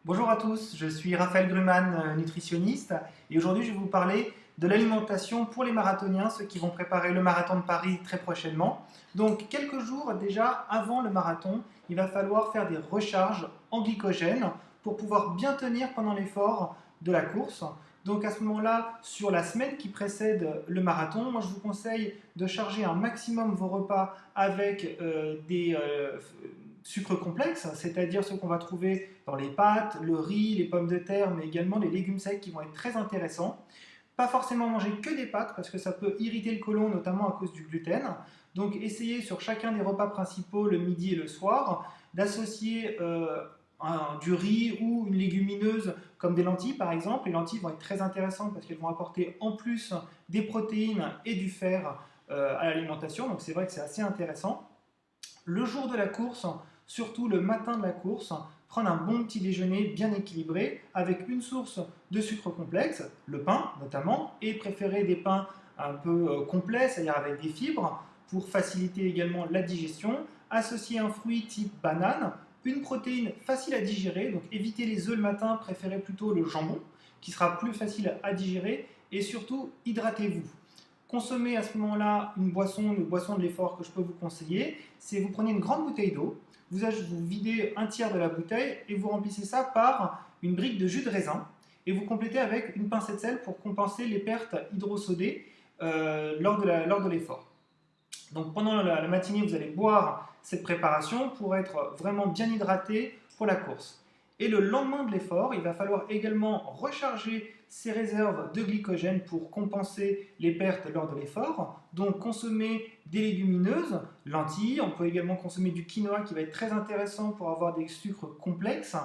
Bonjour à tous, je suis Raphaël Gruman, nutritionniste, et aujourd'hui je vais vous parler de l'alimentation pour les marathoniens, ceux qui vont préparer le marathon de Paris très prochainement. Donc quelques jours déjà avant le marathon, il va falloir faire des recharges en glycogène pour pouvoir bien tenir pendant l'effort de la course. Donc à ce moment-là, sur la semaine qui précède le marathon, moi je vous conseille de charger un maximum vos repas avec des sucres complexes, c'est-à-dire ce qu'on va trouver dans les pâtes, le riz, les pommes de terre, mais également les légumes secs qui vont être très intéressants. Pas forcément manger que des pâtes parce que ça peut irriter le côlon, notamment à cause du gluten. Donc essayez sur chacun des repas principaux, le midi et le soir, d'associer du riz ou une légumineuse comme des lentilles par exemple. Les lentilles vont être très intéressantes parce qu'elles vont apporter en plus des protéines et du fer à l'alimentation, donc c'est vrai que c'est assez intéressant. Le jour de la course, surtout le matin de la course, prendre un bon petit déjeuner bien équilibré avec une source de sucre complexe, le pain notamment, et préférer des pains un peu complets, c'est-à-dire avec des fibres, pour faciliter également la digestion, associer un fruit type banane, une protéine facile à digérer, donc éviter les œufs le matin, préférez plutôt le jambon, qui sera plus facile à digérer, et surtout hydratez-vous. Consommez à ce moment-là une boisson de l'effort que je peux vous conseiller, c'est vous prenez une grande bouteille d'eau, vous videz un tiers de la bouteille et vous remplissez ça par une brique de jus de raisin et vous complétez avec une pincée de sel pour compenser les pertes hydrosodées lors de l'effort. Donc pendant la matinée, vous allez boire cette préparation pour être vraiment bien hydraté pour la course. Et le lendemain de l'effort, il va falloir également recharger ses réserves de glycogène pour compenser les pertes lors de l'effort. Donc consommer des légumineuses, lentilles, on peut également consommer du quinoa qui va être très intéressant pour avoir des sucres complexes.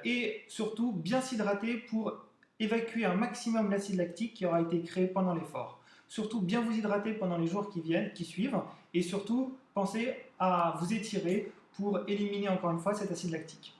Et surtout bien s'hydrater pour évacuer un maximum l'acide lactique qui aura été créé pendant l'effort. Surtout bien vous hydrater pendant les jours qui suivent, et surtout pensez à vous étirer pour éliminer encore une fois cet acide lactique.